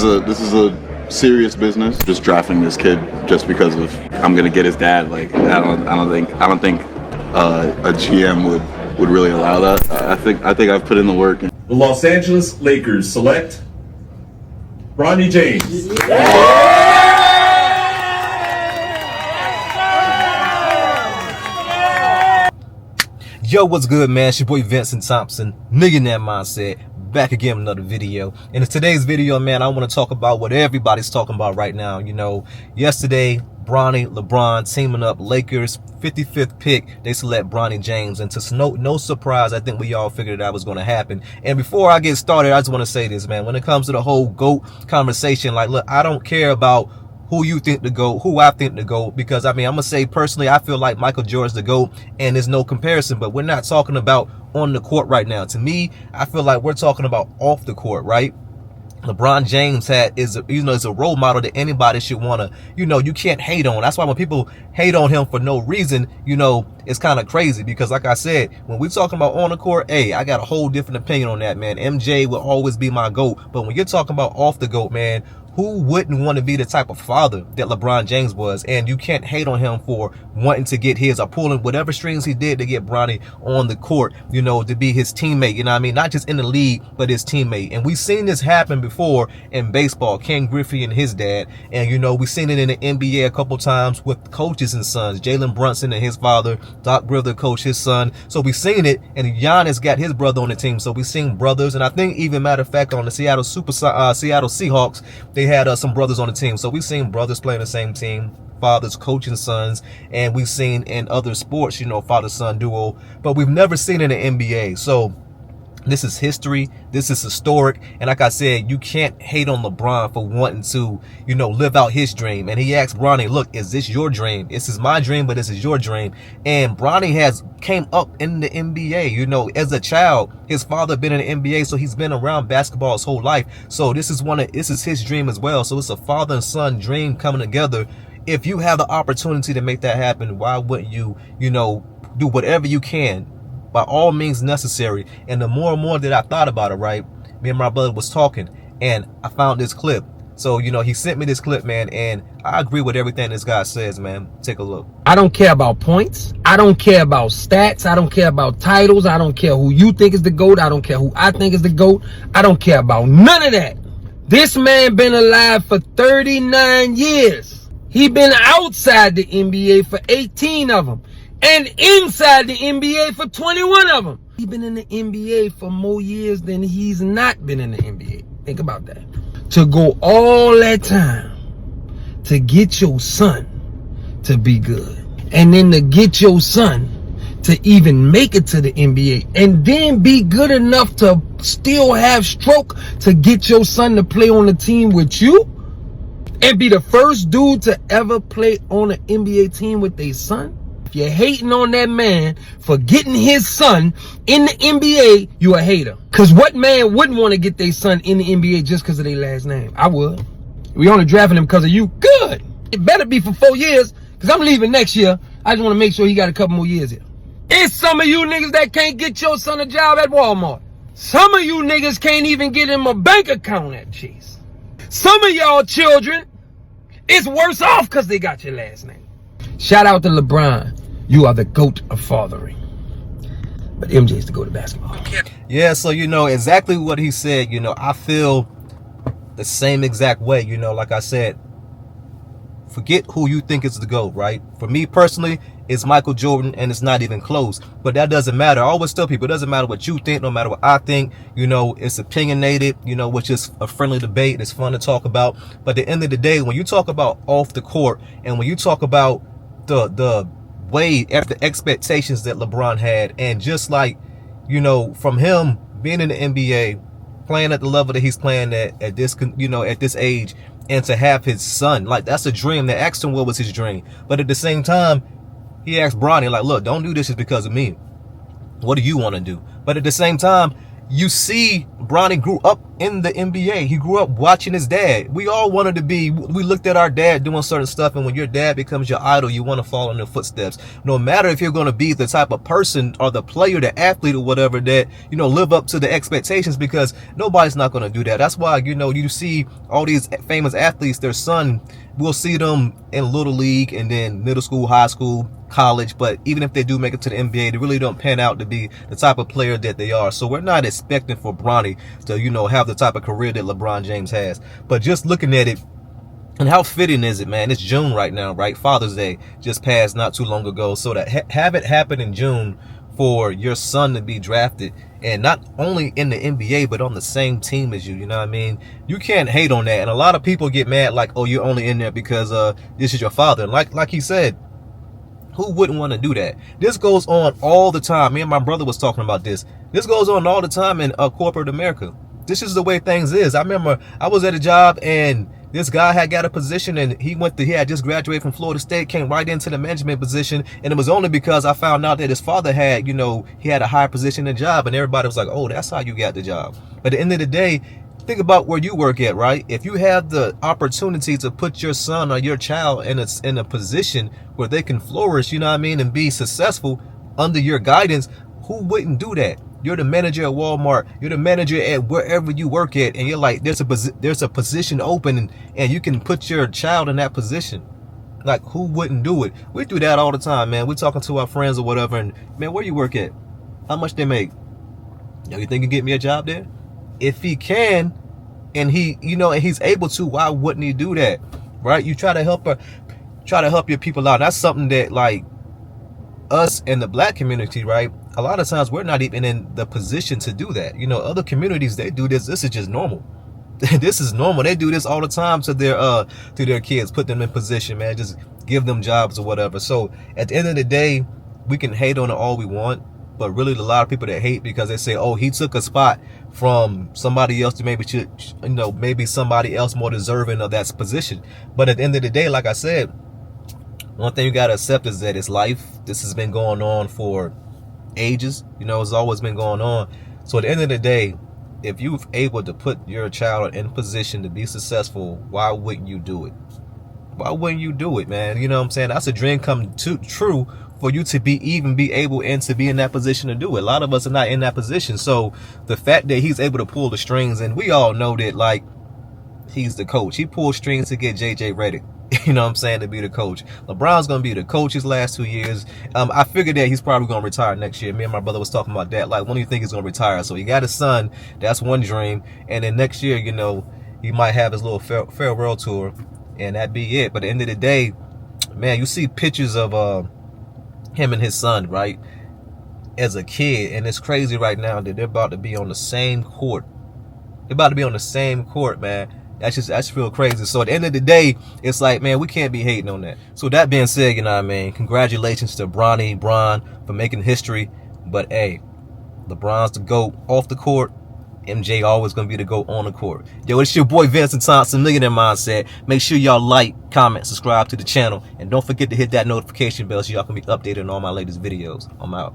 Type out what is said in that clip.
a serious business. Just drafting this kid just because of I'm gonna get his dad. Like I don't think a GM would really allow that. I think I've put in the work. The Los Angeles Lakers select Bronny James. Yo, what's good, man? It's your boy Vincent Thompson, Millionaire Mindset, back again with another video. And in today's video, man, I want to talk about what everybody's talking about right now. You know, yesterday, LeBron teaming up, Lakers, 55th pick, they select Bronny James. And to no surprise, I think we all figured that was going to happen. And before I get started, I just want to say this, man. When it comes to the whole GOAT conversation, like, look, I don't care about who you think the GOAT, who I think the GOAT, because I mean, I'm gonna say personally, I feel like Michael Jordan's the GOAT, and there's no comparison. But we're not talking about on the court right now. To me, I feel like we're talking about off the court, right? LeBron James is a role model that anybody should want to, you can't hate on. That's why when people hate on him for no reason, it's kind of crazy, because like I said, when we're talking about on the court, hey, I got a whole different opinion on that, man. MJ will always be my GOAT. But when you're talking about off the GOAT, man, who wouldn't want to be the type of father that LeBron James was? And you can't hate on him for wanting to get his or pulling whatever strings he did to get Bronny on the court, to be his teammate, what I mean? Not just in the league, but his teammate. And we've seen this happen before in baseball, Ken Griffey and his dad. And, we've seen it in the NBA a couple times with coaches and sons, Jalen Brunson and his father, Doc Rivers coach his son. So we've seen it, and Giannis got his brother on the team. So we've seen brothers. And I think even matter of fact, on the Seattle Seahawks, they had some brothers on the team. So we've seen brothers playing the same team, fathers coaching sons, and we've seen in other sports, father-son duo, but we've never seen it in the NBA. So this is history. This is historic. And like I said, you can't hate on LeBron for wanting to, live out his dream. And he asked Bronny, look, is this your dream? This is my dream, but this is your dream. And Bronny came up in the NBA, as a child. His father been in the NBA, so he's been around basketball his whole life. So this is his dream as well. So it's a father and son dream coming together. If you have the opportunity to make that happen, why wouldn't you, do whatever you can by all means necessary? And the more and more that I thought about it, right, me and my brother was talking, and I found this clip. So, he sent me this clip, man, and I agree with everything this guy says, man. Take a look. I don't care about points. I don't care about stats. I don't care about titles. I don't care who you think is the GOAT. I don't care who I think is the GOAT. I don't care about none of that. This man been alive for 39 years. He been outside the NBA for 18 of them. And inside the NBA for 21 of them. He's been in the NBA for more years than he's not been in the NBA. Think about that. To go all that time to get your son to be good. And then to get your son to even make it to the NBA. And then be good enough to still have stroke to get your son to play on the team with you. And be the first dude to ever play on an NBA team with their son. You're hating on that man for getting his son in the NBA, you a hater. Because what man wouldn't want to get their son in the NBA just because of their last name? I would. We only drafting him because of you. Good. It better be for 4 years, because I'm leaving next year. I just want to make sure he got a couple more years here. It's some of you niggas that can't get your son a job at Walmart. Some of you niggas can't even get him a bank account at Chase. Some of y'all children is worse off because they got your last name. Shout out to LeBron. You are the GOAT of fathering. But MJ's the GOAT of basketball. Yeah, so exactly what he said. I feel the same exact way. Like I said, forget who you think is the GOAT, right? For me personally, it's Michael Jordan, and it's not even close. But that doesn't matter. I always tell people, it doesn't matter what you think, no matter what I think. It's opinionated, which is a friendly debate. It's fun to talk about. But at the end of the day, when you talk about off the court, and when you talk about the way after expectations that LeBron had, and just like, from him being in the NBA, playing at the level that he's playing at this, at this age, and to have his son, like, that's a dream. They asked him what was his dream, but at the same time, he asked Bronny, like, look, don't do this just because of me. What do you want to do? But at the same time, you see Bronny grew up in the NBA. He grew up watching his dad. We all wanted to be, we looked at our dad doing certain stuff, and when your dad becomes your idol, you want to follow in their footsteps. No matter if you're going to be the type of person or the player, the athlete or whatever that, you know, live up to the expectations, because nobody's not going to do that. That's why, you know, you see all these famous athletes, their son, we'll see them in little league and then middle school, high school, college, but even if they do make it to the NBA, they really don't pan out to be the type of player that they are. So we're not expecting for Bronny to, you know, have the type of career that LeBron James has. But just looking at it, and how fitting is it, man? It's June right now, right? Father's Day just passed not too long ago. So to have it happen in June for your son to be drafted, and not only in the NBA, but on the same team as you know what I mean? You can't hate on that. And a lot of people get mad like, oh, you're only in there because this is your father. And like he said, who wouldn't want to do that? This goes on all the time. Me and my brother was talking about this. This goes on all the time in corporate America. This is the way things is. I remember I was at a job and this guy had got a position, and he had just graduated from Florida State, came right into the management position, and it was only because I found out that his father had, you know, he had a higher position in the job, and everybody was like, oh, that's how you got the job. But at the end of the day, think about where you work at, right? If you have the opportunity to put your son or your child in a position where they can flourish, you know what I mean, and be successful under your guidance, who wouldn't do that? You're the manager at Walmart, you're the manager at wherever you work at, and you're like, there's a position open, and you can put your child in that position. Like, who wouldn't do it? We do that all the time, man. We're talking to our friends or whatever, and man, where you work at? How much they make? You think you can get me a job there? If he can, and he, you know, and he's able to, why wouldn't he do that? Right? You try to help your people out. That's something that, like, us in the black community, right? A lot of times we're not even in the position to do that. You know, other communities, they do this. This is just normal. This is normal. They do this all the time to their kids, put them in position, man. Just give them jobs or whatever. So at the end of the day, we can hate on it all we want, but really a lot of people that hate because they say, oh, he took a spot from somebody else to maybe somebody else more deserving of that position. But at the end of the day, like I said, one thing you got to accept is that it's life. This has been going on for ages. You know, it's always been going on. So at the end of the day, if you're able to put your child in position to be successful, why wouldn't you do it? Why wouldn't you do it, man? You know what I'm saying? That's a dream come true for you to be able and to be in that position to do it. A lot of us are not in that position. So the fact that he's able to pull the strings, and we all know that, like, he's the coach. He pulled strings to get JJ Redick, you know what I'm saying, to be the coach. LeBron's going to be the coach his last 2 years. I figured that he's probably going to retire next year. Me and my brother was talking about that. Like, when do you think he's going to retire? So he got his son. That's one dream. And then next year, you know, he might have his little farewell tour, and that'd be it. But at the end of the day, man, you see pictures of him and his son, right, as a kid, and it's crazy right now that they're about to be on the same court. They're about to be on the same court, man. That's real crazy. So at the end of the day, it's like, man, we can't be hating on that. So that being said, you know what I mean, congratulations to Bron for making history. But hey, LeBron's the GOAT off the court. MJ always gonna be the GOAT on the court. Yo, it's your boy Vincent Thompson, Millionaire Mindset. Make sure y'all like, comment, subscribe to the channel, and don't forget to hit that notification bell so y'all can be updated on all my latest videos. I'm out.